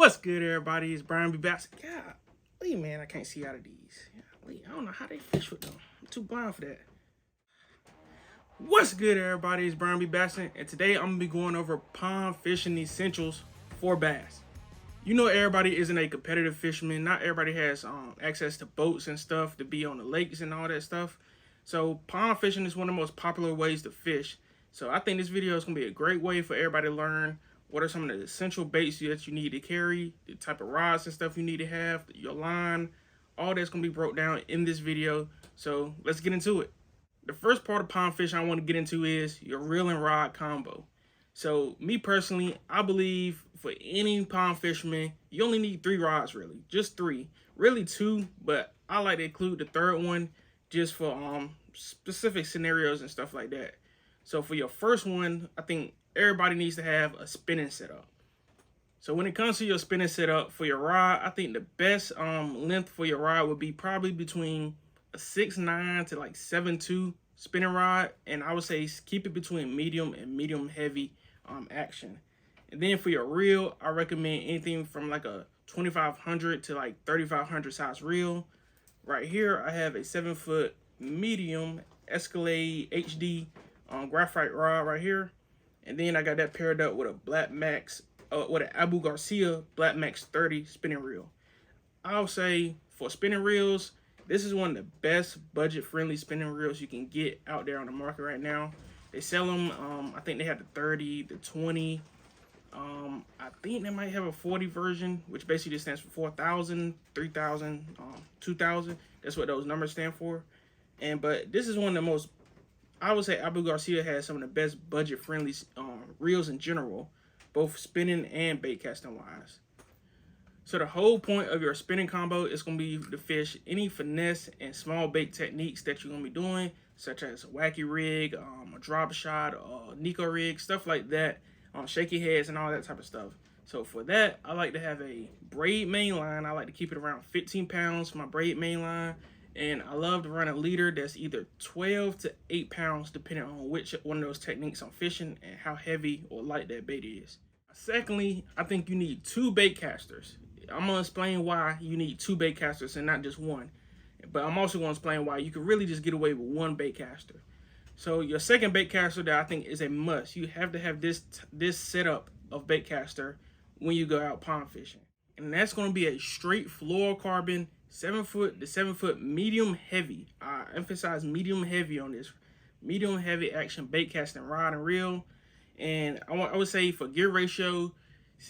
What's good, everybody? It's Brian B. Bassin. Golly, man, I can't see out of these. Golly, I don't know how they fish with them. I'm too blind for that. What's good, everybody? It's Brian B. Bassin, and today I'm going to be going over pond fishing essentials for bass. You know, everybody isn't a competitive fisherman. Not everybody has access to boats and stuff to be on the lakes and all that stuff. So pond fishing is one of the most popular ways to fish. So I think this video is going to be a great way for everybody to learn what are some of the essential baits that you need to carry, the type of rods and stuff you need to have, your line. All that's going to be broke down in this video. So let's get into it. The first part of pond fishing I want to get into is your reel and rod combo. So me personally, I believe for any pond fisherman, you only need 3 rods really, just 3, really 2, but I like to include the third one just for specific scenarios and stuff like that. So for your first one, I think everybody needs to have a spinning setup. So when it comes to your spinning setup for your rod, I think the best length for your rod would be probably between a 6'9" to like 7'2" spinning rod, and I would say keep it between medium and medium heavy action. And then for your reel, I recommend anything from like a 2500 to like 3500 size reel. Right here, I have a 7-foot medium Escalade HD graphite rod right here. And then I got that paired up with a Black Max, with an Abu Garcia Black Max 30 spinning reel. I'll say for spinning reels, this is one of the best budget-friendly spinning reels you can get out there on the market right now. They sell them, I think they have the 30, the 20. I think they might have a 40 version, which basically just stands for 4,000, 3,000, 2,000. That's what those numbers stand for. But this is one of the most, I would say Abu Garcia has some of the best budget-friendly reels in general, both spinning and bait casting wise. So the whole point of your spinning combo is going to be to fish any finesse and small bait techniques that you're going to be doing, such as a wacky rig, a drop shot, a Nico rig, stuff like that, shaky heads and all that type of stuff. So for that, I like to have a braid main line. I like to keep it around 15 pounds for my braid main line. And I love to run a leader that's either 12 to 8 pounds, depending on which one of those techniques I'm fishing and how heavy or light that bait is. Secondly, I think you need 2 bait casters. I'm going to explain why you need 2 bait casters and not just one. But I'm also going to explain why you can really just get away with 1 bait caster. So your second bait caster that I think is a must, you have to have this setup of bait caster when you go out pond fishing. And that's going to be a straight fluorocarbon 7-foot to 7-foot medium heavy. I emphasize medium heavy on this. Medium heavy action bait casting rod and reel. And I would say for gear ratio,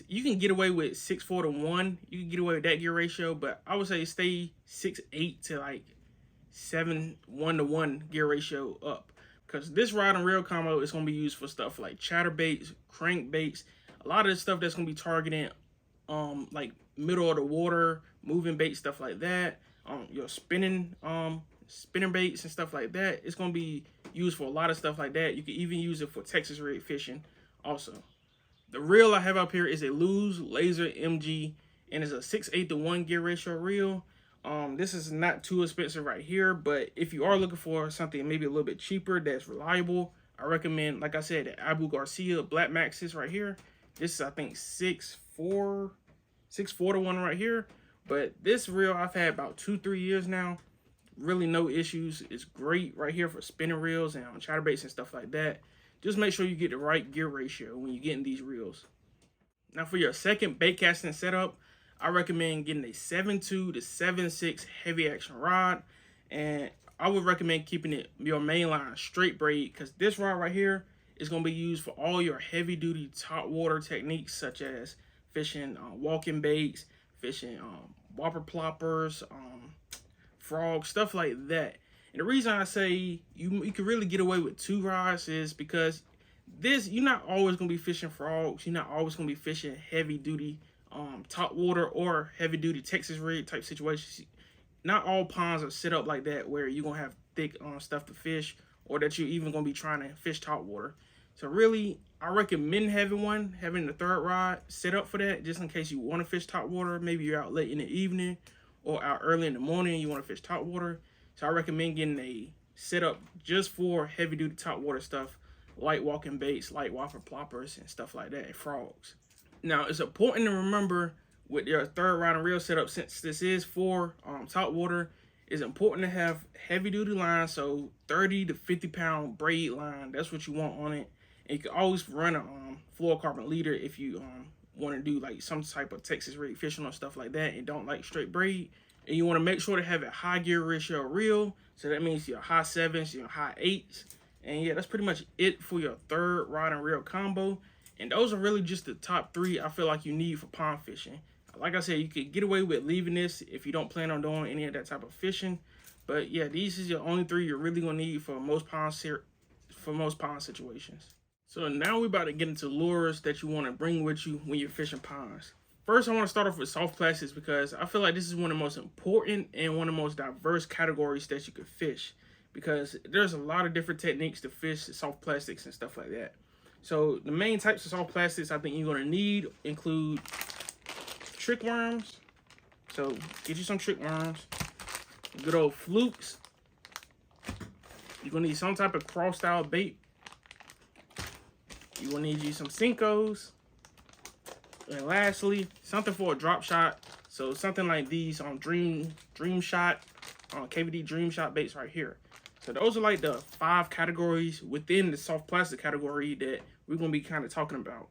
you can get away with 6'4" to 1. You can get away with that gear ratio, but I would say stay 6'8" to like 7'1" to 1 gear ratio up. Because this rod and reel combo is going to be used for stuff like chatterbaits, crankbaits, a lot of the stuff that's going to be targeting like middle of the water, moving bait, stuff like that. Your spinning baits and stuff like that. It's going to be used for a lot of stuff like that. You can even use it for Texas rig fishing also. The reel I have up here is a Lose Laser MG, and it's a 6'8" to 1 gear ratio reel. This is not too expensive right here, but if you are looking for something maybe a little bit cheaper that's reliable, I recommend, like I said, the Abu Garcia Black Maxes right here. This is, I think, 6'4" to 1 right here. But this reel I've had about 2-3 years now. Really no issues. It's great right here for spinning reels and chatterbaits and stuff like that. Just make sure you get the right gear ratio when you get in these reels. Now for your second bait casting setup, I recommend getting a 7'2" to 7'6" heavy action rod. And I would recommend keeping your main line straight braid, because this rod right here is going to be used for all your heavy duty top water techniques, such as fishing walking baits, fishing whopper ploppers, frogs, stuff like that. And the reason I say you can really get away with 2 rods is because you're not always going to be fishing frogs. You're not always going to be fishing heavy duty top water or heavy duty Texas rig type situations. Not all ponds are set up like that where you're going to have thick stuff to fish, or that you're even going to be trying to fish top water. So really, I recommend having the third rod set up for that, just in case you want to fish top water. Maybe you're out late in the evening or out early in the morning and you want to fish top water. So I recommend getting a setup just for heavy duty top water stuff, light walking baits, light whopper ploppers and stuff like that, and frogs. Now, it's important to remember with your third rod and reel setup, since this is for top water, it's important to have heavy duty line, so 30 to 50 pound braid line. That's what you want on it. And you can always run a fluorocarbon leader if you want to do like some type of Texas rig fishing or stuff like that and don't like straight braid. And you want to make sure to have a high gear ratio reel, so that means your high 7s, your high 8s. And yeah, that's pretty much it for your third rod and reel combo. And those are really just the top 3 I feel like you need for pond fishing. Like I said, you could get away with leaving this if you don't plan on doing any of that type of fishing. But yeah, these is your only 3 you're really gonna need for most pond situations. So now we're about to get into lures that you want to bring with you when you're fishing ponds. First, I want to start off with soft plastics, because I feel like this is one of the most important and one of the most diverse categories that you could fish, because there's a lot of different techniques to fish soft plastics and stuff like that. So the main types of soft plastics I think you're going to need include trick worms. So get you some trick worms, good old flukes. You're going to need some type of cross style bait. You're going to need you some Cincos. And lastly, something for a drop shot. So something like these on Dream Shot, KVD Dream Shot baits right here. So those are like the 5 categories within the soft plastic category that we're going to be kind of talking about.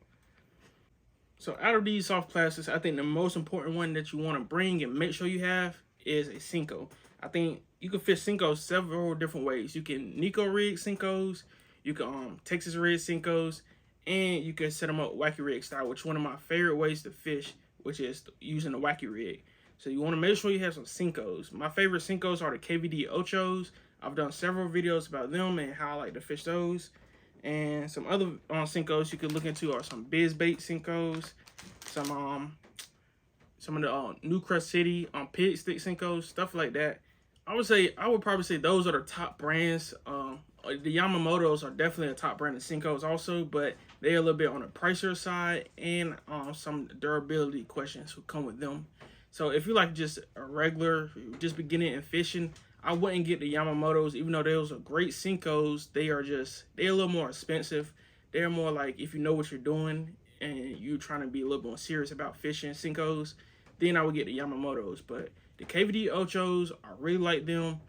So out of these soft plastics, I think the most important one that you want to bring and make sure you have is a Cinco. I think you can fish Cincos several different ways. You can Nico rig Cincos, you can Texas rig Cincos, and you can set them up wacky rig style, which is one of my favorite ways to fish, which is using the wacky rig. So you want to make sure you have some Cincos. My favorite Cincos are the KVD Ochos. I've done several videos about them and how I like to fish those. And some other Cincos you could look into are some Biz Bait Cincos, some of the New Crest City Pig Stick Cincos, stuff like that. I would probably say those are the top brands. The Yamamotos are definitely a top brand of Cincos also, but they're a little bit on the pricier side, and some durability questions will come with them. So if you like just a regular, just beginning in fishing, I wouldn't get the Yamamotos, even though those are great Cincos. They're a little more expensive. They're more like if you know what you're doing and you're trying to be a little more serious about fishing Cincos, then I would get the Yamamotos. But the KVD Ochos, I really like them.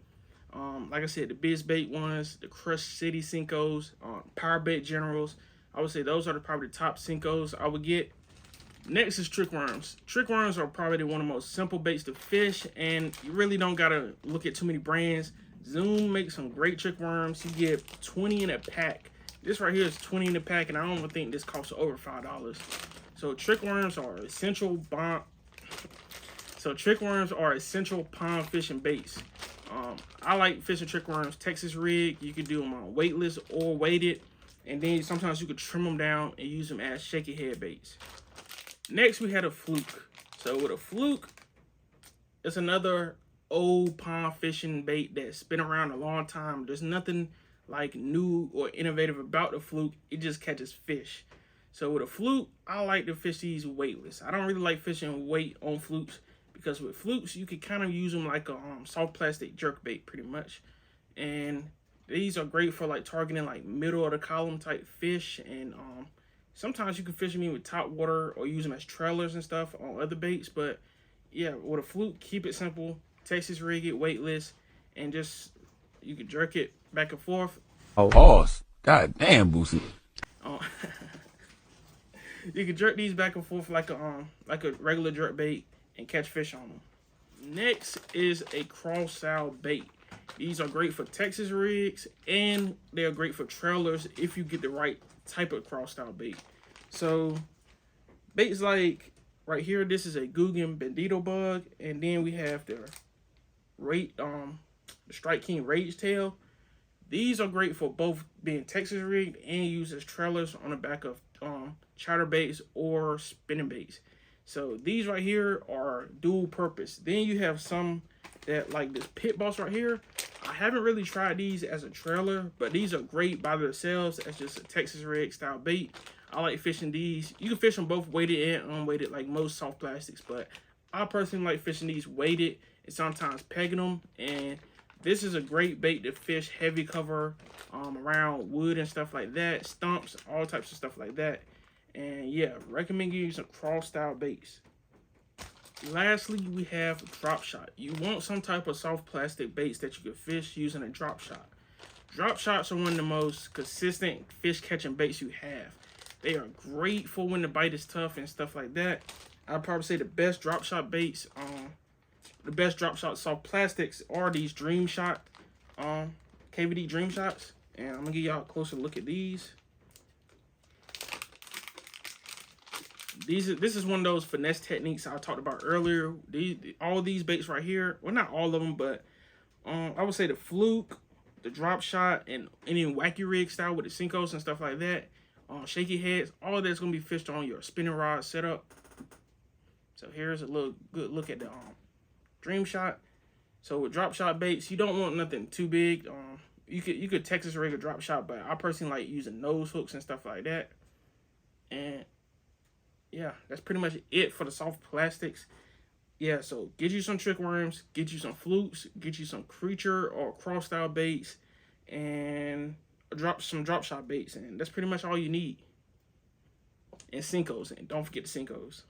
Like I said, the Biz Bait ones, the Crush City Cincos, Power Bait Generals, I would say those are probably the top Cincos I would get. Next is trick worms. Trick worms are probably one of the most simple baits to fish, and you really don't gotta look at too many brands. Zoom makes some great trick worms. You get 20 in a pack. This right here is 20 in a pack, and I don't even think this costs over $5. So trick worms are essential pond fishing baits. I like fishing trick worms Texas rig. You can do them on weightless or weighted, and then sometimes you could trim them down and use them as shaky head baits. Next, we had a fluke. So with a fluke, it's another old pond fishing bait that's been around a long time. There's nothing like new or innovative about the fluke. It just catches fish. So with a fluke, I like to fish these weightless. I don't really like fishing weight on flukes, because with flukes, you can kind of use them like a soft plastic jerk bait pretty much. And these are great for like targeting like middle of the column type fish. And sometimes you can fish them with top water or use them as trailers and stuff on other baits. But yeah, with a fluke, keep it simple. Texas rig it weightless, and just you can jerk it back and forth. Oh, pause. God damn, Boosie. You can jerk these back and forth like a regular jerk bait and catch fish on them. Next is a cross style bait. These are great for Texas rigs, and they're great for trailers if you get the right type of cross style bait. So baits like right here, this is a Guggen Bandito bug, and then we have the Strike King Rage Tail. These are great for both being Texas rigged and used as trailers on the back of chatter baits or spinning baits. So these right here are dual purpose. Then you have some that like this pit boss right here. I haven't really tried these as a trailer, but these are great by themselves as just a Texas rig style bait. I like fishing these. You can fish them both weighted and unweighted like most soft plastics, but I personally like fishing these weighted and sometimes pegging them. And this is a great bait to fish heavy cover around wood and stuff like that, stumps, all types of stuff like that. And yeah, recommend you some cross style baits. Lastly, we have drop shot. You want some type of soft plastic baits that you can fish using a drop shot. Drop shots are one of the most consistent fish catching baits you have. They are great for when the bite is tough and stuff like that. I'd probably say the best drop shot baits, the best drop shot soft plastics are these Dream Shot, KVD Dream Shots. And I'm gonna give y'all a closer look at these. This is one of those finesse techniques I talked about earlier. All these baits right here, well, not all of them, but I would say the fluke, the drop shot, and any wacky rig style with the Cincos and stuff like that, shaky heads, all of that's gonna be fished on your spinning rod setup. So here's a good look at the Dream Shot. So with drop shot baits, you don't want nothing too big. You could Texas rig a drop shot, but I personally like using nose hooks and stuff like that. And yeah, that's pretty much it for the soft plastics. Yeah, so get you some trick worms, get you some flukes, get you some creature or cross style baits, and some drop shot baits, and that's pretty much all you need. And Cincos, and don't forget the Cincos.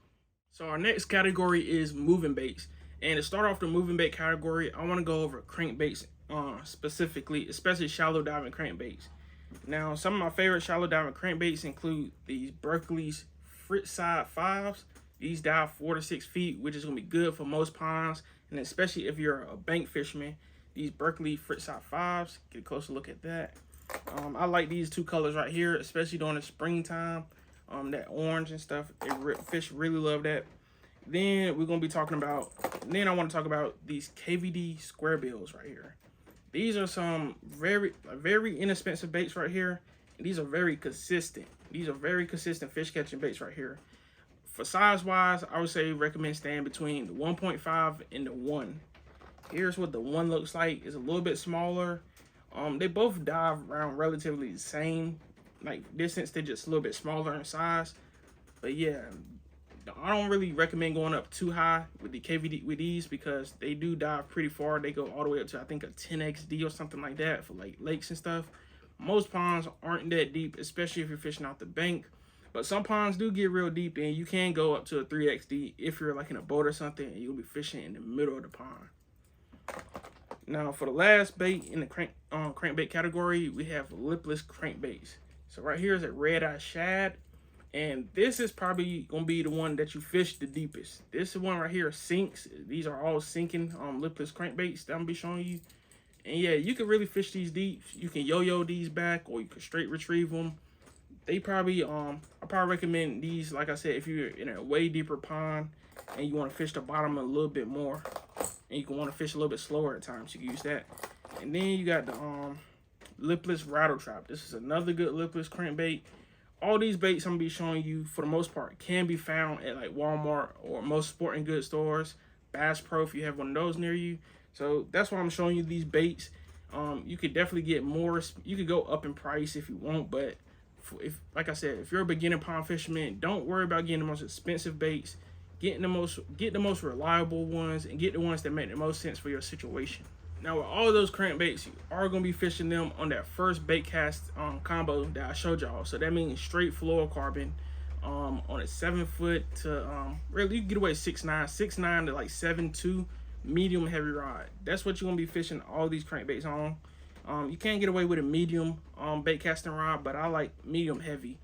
So our next category is moving baits. And to start off the moving bait category, I want to go over crankbaits specifically, especially shallow diving crankbaits. Now, some of my favorite shallow diving crankbaits include these Berkeley's Fritz Side 5s. These dive 4 to 6 feet, which is going to be good for most ponds, and especially if you're a bank fisherman. These Berkeley Fritz Side 5s, get a closer look at that. I like these two colors right here, especially during the springtime. That orange and stuff, fish really love that. Then we're going to be talking about, then I want to talk about these KVD square bills right here. These are some very inexpensive baits right here. And these are very consistent. These are very consistent fish catching baits right here. For size wise, I would say recommend staying between the 1.5 and the 1. Here's what the 1 looks like. It's a little bit smaller. They both dive around relatively the same like distance. They're just a little bit smaller in size. But yeah, I don't really recommend going up too high with the KVD with these because they do dive pretty far. They go all the way up to I think a 10XD or something like that for like lakes and stuff. Most ponds aren't that deep, especially if you're fishing out the bank. But some ponds do get real deep, and you can go up to a 3XD if you're like in a boat or something and you'll be fishing in the middle of the pond. Now for the last bait in the crankbait category, we have lipless crankbaits. So right here is a red-eye shad, and this is probably gonna be the one that you fish the deepest. This one right here sinks. These are all sinking lipless crankbaits that I'm gonna be showing you. And yeah, you can really fish these deep. You can yo-yo these back, or you can straight retrieve them. They probably, I probably recommend these, like I said, if you're in a way deeper pond and you want to fish the bottom a little bit more, and you can want to fish a little bit slower at times, you can use that. And then you got the lipless rattle trap. This is another good lipless crankbait. All these baits I'm gonna be showing you, for the most part, can be found at like Walmart or most sporting goods stores, Bass Pro if you have one of those near you. So that's why I'm showing you these baits. You could definitely get more. You could go up in price if you want, but if, like I said, if you're a beginner pond fisherman, don't worry about getting the most expensive baits. Get the most reliable ones, and get the ones that make the most sense for your situation. Now with all of those crankbaits, you are going to be fishing them on that first bait cast combo that I showed y'all. So that means straight fluorocarbon on a 7-foot to really you can get away 6'9" to like 7'2" medium heavy rod. That's what you're going to be fishing all these crankbaits on. You can't get away with a medium bait casting rod, but I like medium heavy.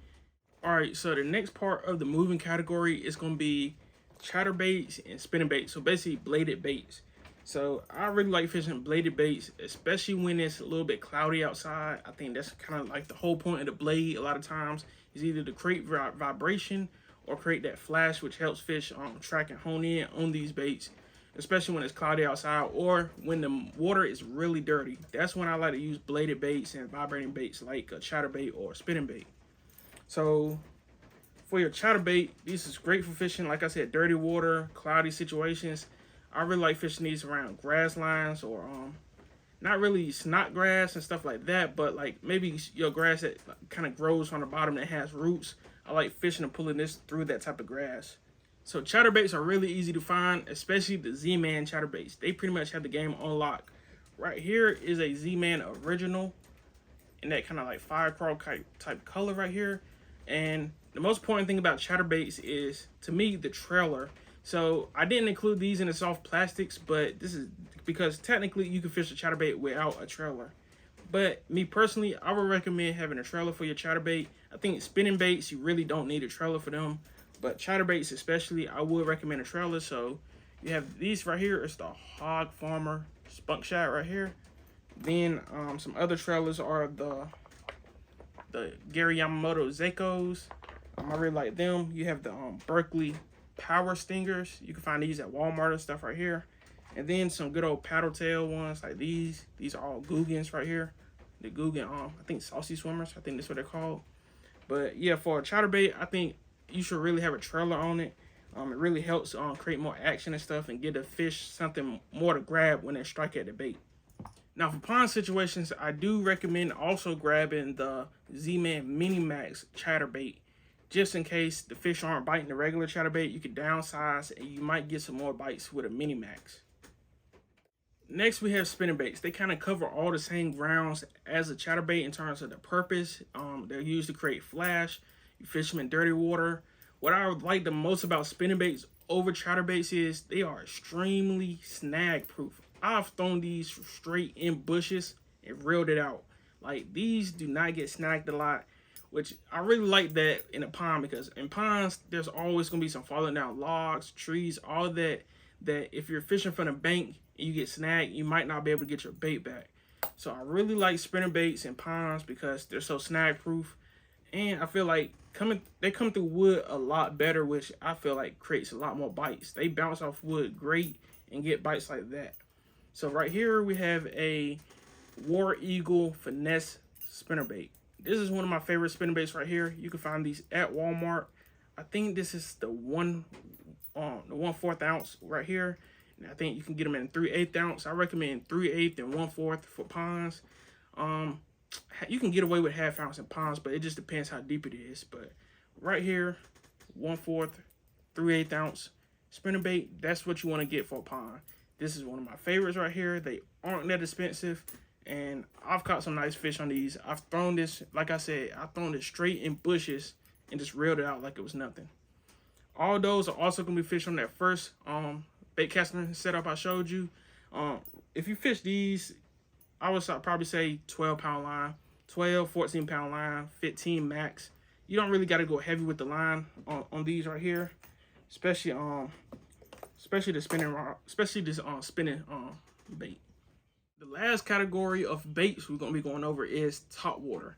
All right, so the next part of the moving category is going to be chatterbaits and spinning baits. So basically bladed baits. So I really like fishing bladed baits, especially when it's a little bit cloudy outside. I think that's kind of like the whole point of the blade. A lot of times is either to create vibration or create that flash, which helps fish track and hone in on these baits, especially when it's cloudy outside or when the water is really dirty. That's when I like to use bladed baits and vibrating baits like a chatterbait or a spinning bait. So for your chatterbait, this is great for fishing, like I said, dirty water, cloudy situations. I really like fishing these around grass lines or not really snot grass and stuff like that, but like maybe your grass that kind of grows on the bottom that has roots. I like fishing and pulling this through that type of grass. So chatterbaits are really easy to find, especially the Z-Man chatterbaits. They pretty much have the game on lock. Right here is a Z-Man original in that kind of like fire crawl type color right here. And the most important thing about chatterbaits is, to me, the trailer. So I didn't include these in the soft plastics, but this is because technically you can fish a chatterbait without a trailer. But me personally, I would recommend having a trailer for your chatterbait. I think spinning baits, you really don't need a trailer for them. But chatterbaits especially, I would recommend a trailer. So you have these right here. It's the Hog Farmer Spunk Shad right here. Then some other trailers are the Gary Yamamoto Zekos. I really like them. You have the Berkeley Power Stingers. You can find these at Walmart and stuff right here. And then some good old paddle tail ones like these. These are all Googans right here. The Googan, I think saucy swimmers. I think that's what they're called. But yeah, for a chatterbait, I think you should really have a trailer on it. It really helps create more action and stuff and get the fish something more to grab when they strike at the bait. Now for pond situations, I do recommend also grabbing the Z-Man Mini Max chatterbait. Just in case the fish aren't biting the regular chatterbait, you can downsize and you might get some more bites with a Mini Max. Next, we have spinning baits. They kind of cover all the same grounds as a chatterbait in terms of the purpose. They're used to create flash. You fish them in dirty water. What I like the most about spinning baits over chatterbaits is they are extremely snag proof. I've thrown these straight in bushes and reeled it out. Like, these do not get snagged a lot, which I really like that in a pond, because in ponds, there's always going to be some falling down logs, trees, all of that, that if you're fishing from the bank and you get snagged, you might not be able to get your bait back. So I really like spinning baits in ponds because they're so snag proof. And I feel like they come through wood a lot better, which I feel like creates a lot more bites. They bounce off wood great and get bites like that. So right here we have a War Eagle finesse spinnerbait. This is one of my favorite spinnerbaits right here. You can find these at Walmart. I think this is the 1/4 ounce right here. And I think you can get them in 3/8 ounce. I recommend 3/8 and 1/4 for ponds. You can get away with 1/2 ounce in ponds, but it just depends how deep it is. But right here, 1/4, 3/8 ounce spinnerbait. That's what you want to get for a pond. This is one of my favorites right here. They aren't that expensive, and I've caught some nice fish on these. I've thrown this, like I said, I've thrown it straight in bushes and just reeled it out like it was nothing. All those are also going to be fished on that first bait casting setup I showed you. If you fish these, I would probably say 12-pound line, 12, 14-pound line, 15 max. You don't really got to go heavy with the line on these right here, especially the spinning rod, especially this spinning bait. The last category of baits we're going to be going over is top water.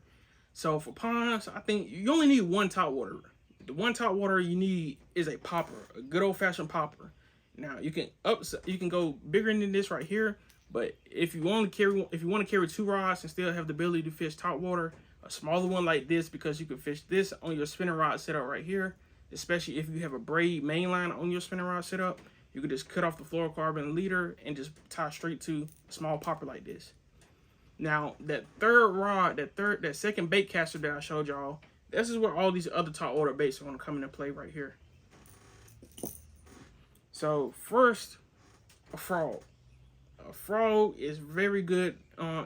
So for ponds, I think you only need one top water. The one top water you need is a popper, a good old-fashioned popper. Now you can go bigger than this right here, but if you want to carry 2 rods and still have the ability to fish top water, a smaller one like this, because you can fish this on your spinning rod setup right here. Especially if you have a braid main line on your spinning rod setup, you can just cut off the fluorocarbon leader and just tie straight to a small popper like this. Now that third rod, that second bait caster that I showed y'all, this is where all these other top water baits are going to come into play right here. So first, a frog. A frog is very good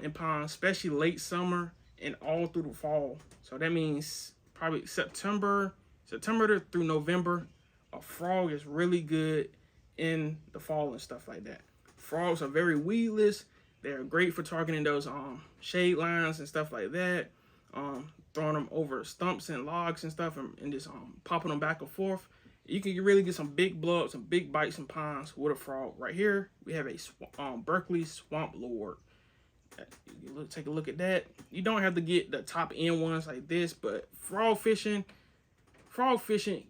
in ponds, especially late summer and all through the fall. So that means probably September through November. A frog is really good in the fall and stuff like that. Frogs are very weedless. They're great for targeting those shade lines and stuff like that. Throwing them over stumps and logs and stuff, and just popping them back and forth. You can really get some big blow-ups, some big bites in ponds with a frog. Right here, we have a Berkeley Swamp Lord. Take a look at that. You don't have to get the top end ones like this, but frog fishing,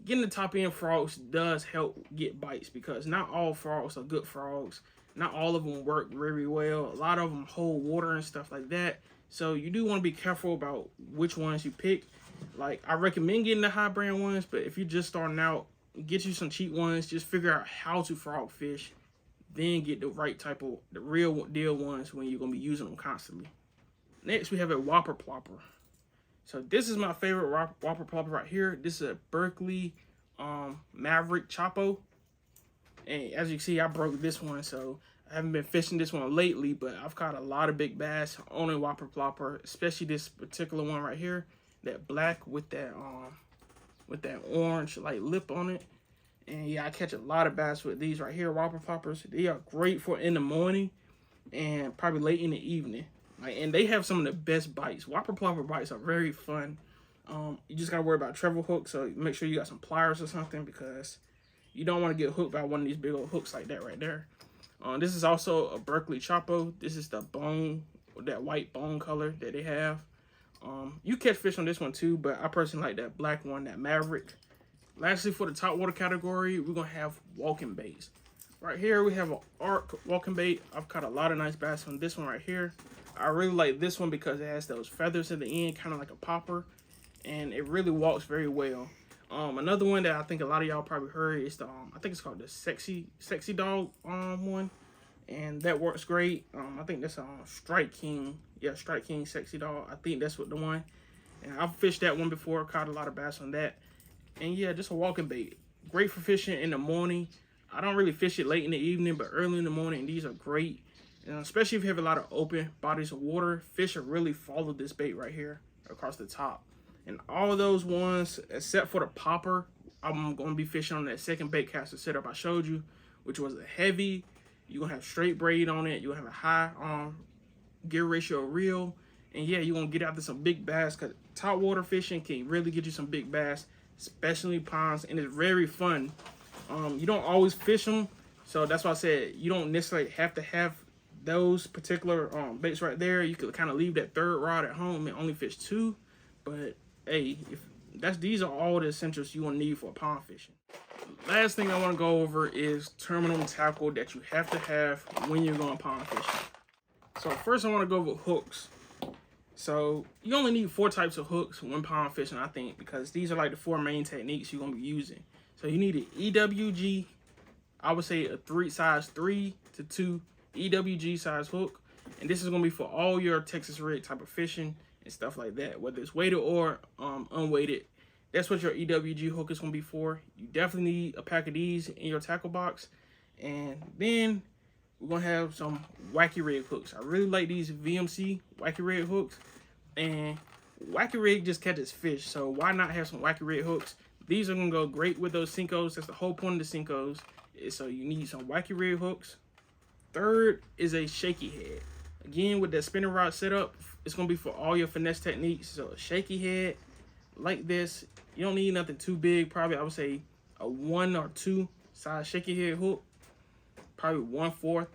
getting the top end frogs does help get bites, because not all frogs are good frogs. Not all of them work very well. A lot of them hold water and stuff like that. So you do want to be careful about which ones you pick. Like, I recommend getting the high brand ones, but if you're just starting out, get you some cheap ones. Just figure out how to frog fish, then get the right type of, the real deal ones when you're going to be using them constantly. Next, we have a Whopper Plopper. So this is my favorite Whopper Plopper right here. This is a Berkeley Maverick Chapo. And as you can see, I broke this one, so I haven't been fishing this one lately, but I've caught a lot of big bass on a Whopper Plopper, especially this particular one right here, that black with that orange like lip on it. And yeah, I catch a lot of bass with these right here, whopper poppers. They are great for in the morning and probably late in the evening. Like, and they have some of the best bites. Whopper plopper bites are very fun. You just gotta worry about treble hooks, so make sure you got some pliers or something, because you don't want to get hooked by one of these big old hooks like that right there. This is also a Berkeley Chopo. This is the bone, that white bone color that they have. You catch fish on this one too, but I personally like that black one, that Maverick. Lastly, for the top water category, we're gonna have walking baits. Right here, we have an arc walking bait. I've caught a lot of nice bass on this one right here. I really like this one because it has those feathers at the end, kind of like a popper, and it really walks very well. Another one that I think a lot of y'all probably heard is the I think it's called the sexy dog one, and that works great. I think that's Strike King. Yeah, Strike King sexy dog. I think that's what the one. And I've fished that one before, caught a lot of bass on that. And yeah, just a walking bait. Great for fishing in the morning. I don't really fish it late in the evening, but early in the morning, these are great. And especially if you have a lot of open bodies of water, fish will really follow this bait right here across the top. And all of those ones, except for the popper, I'm going to be fishing on that second bait caster setup I showed you, which was a heavy. You're going to have straight braid on it. You're going to have a high gear ratio reel. And yeah, you're going to get after some big bass, because top water fishing can really get you some big bass, especially ponds, and it's very fun. You don't always fish them, so that's why I said you don't necessarily have to have those particular baits right there. You could kind of leave that third rod at home and only fish two, but hey, these are all the essentials you want to need for pond fishing. Last thing I want to go over is terminal tackle that you have to have when you're going pond fishing. So first I want to go over hooks. So you only need 4 types of hooks when pond fishing, I think, because these are like the 4 main techniques you're going to be using. So you need an EWG, I would say a size 3 to 2 EWG size hook. And this is going to be for all your Texas rig type of fishing and stuff like that, whether it's weighted or unweighted. That's what your EWG hook is going to be for. You definitely need a pack of these in your tackle box. And then we're going to have some wacky rig hooks. I really like these VMC wacky rig hooks. And wacky rig just catches fish, so why not have some wacky rig hooks? These are going to go great with those Senkos. That's the whole point of the Senkos. So you need some wacky rig hooks. Third is a shaky head. Again, with that spinning rod setup, it's going to be for all your finesse techniques. So a shaky head like this. You don't need nothing too big. Probably, I would say, a 1 or 2 size shaky head hook. Probably 1/4.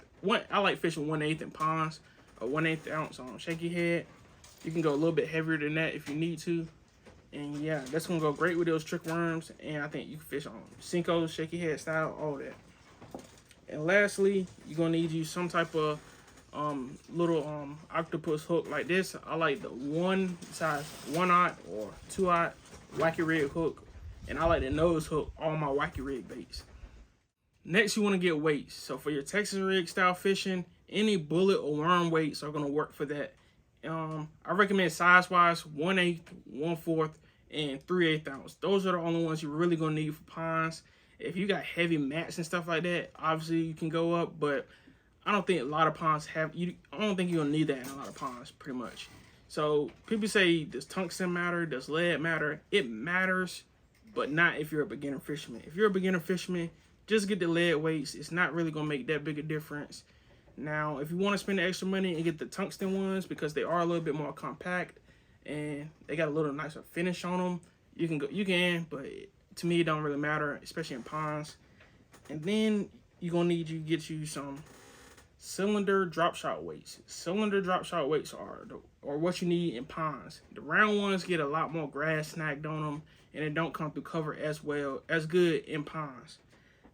I like fishing 1/8 in ponds. A 1/8 ounce on shaky head. You can go a little bit heavier than that if you need to. And yeah, that's going to go great with those trick worms. And I think you can fish on Senkos, shaky head style, all that. And lastly, you're going to need you some type of little octopus hook like this. I like the 1 size 1/0 or 2/0 wacky rig hook. And I like the nose hook all my wacky rig baits. Next, you want to get weights. So for your Texas rig style fishing, any bullet or worm weights are going to work for that. I recommend size-wise 1/8, 1/4, and 3/8 ounce. Those are the only ones you're really going to need for ponds. If you got heavy mats and stuff like that, obviously you can go up, but I don't think a lot of ponds have, I don't think you're going to need that in a lot of ponds, pretty much. So people say, does tungsten matter? Does lead matter? It matters, but not if you're a beginner fisherman. If you're a beginner fisherman, just get the lead weights. It's not really going to make that big a difference. Now, if you want to spend the extra money and get the tungsten ones, because they are a little bit more compact and they got a little nicer finish on them, you can, but to me, it don't really matter, especially in ponds. And then you're going to need to get you some cylinder drop shot weights. Cylinder drop shot weights are what you need in ponds. The round ones get a lot more grass snagged on them, and it don't come through cover as good in ponds.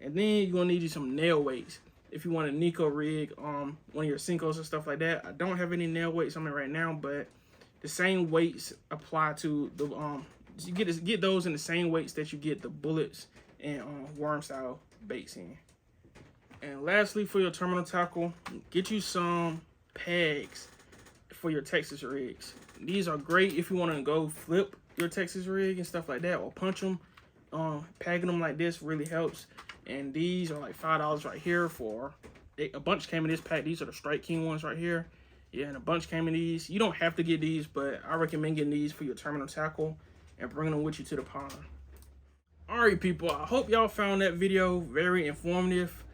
And then you're going to need you some nail weights. If you want a Nico rig, one of your Senkos and stuff like that. I don't have any nail weights on me right now, but the same weights apply to the you get those in the same weights that you get the bullets and worm style baits in. And lastly, for your terminal tackle, get you some pegs for your Texas rigs. These are great if you want to go flip your Texas rig and stuff like that, or punch them. Pegging them like this really helps. And these are like $5 right here for a bunch came in this pack. These are the Strike King ones right here. Yeah, and a bunch came in these. You don't have to get these, but I recommend getting these for your terminal tackle and bringing them with you to the pond. All right, people, I hope y'all found that video very informative.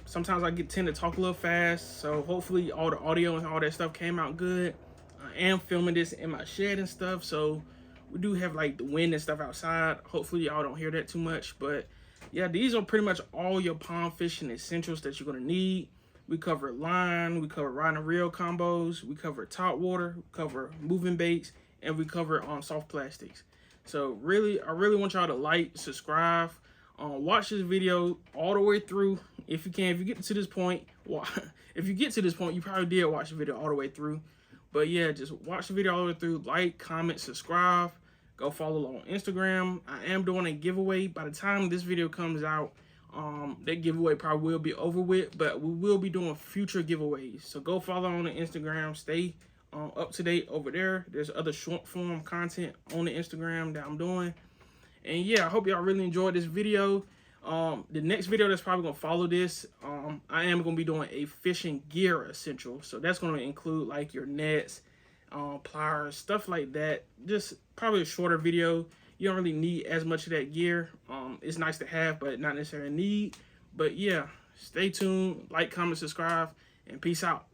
Sometimes I tend to talk a little fast, so hopefully all the audio and all that stuff came out good. I am filming this in my shed and stuff, so we do have like the wind and stuff outside. Hopefully y'all don't hear that too much, but yeah, these are pretty much all your pond fishing essentials that you're gonna need. We cover line, we cover rod and reel combos, we cover top water, we cover moving baits, and we cover soft plastics. So really, I really want y'all to like, subscribe, watch this video all the way through if you can. If you get to this point, if you get to this point, you probably did watch the video all the way through. But yeah, just watch the video all the way through. Like, comment, subscribe. Go follow on Instagram. I am doing a giveaway. By the time this video comes out, that giveaway probably will be over with, but we will be doing future giveaways. So go follow on the Instagram. Stay up to date over there. There's other short form content on the Instagram that I'm doing. And yeah, I hope y'all really enjoyed this video. The next video that's probably gonna follow this, I am gonna be doing a fishing gear essential. So that's gonna include like your nets, pliers, stuff like that. Just probably a shorter video. You don't really need as much of that gear. It's nice to have, but not necessarily need. But yeah, stay tuned, like, comment, subscribe, and peace out.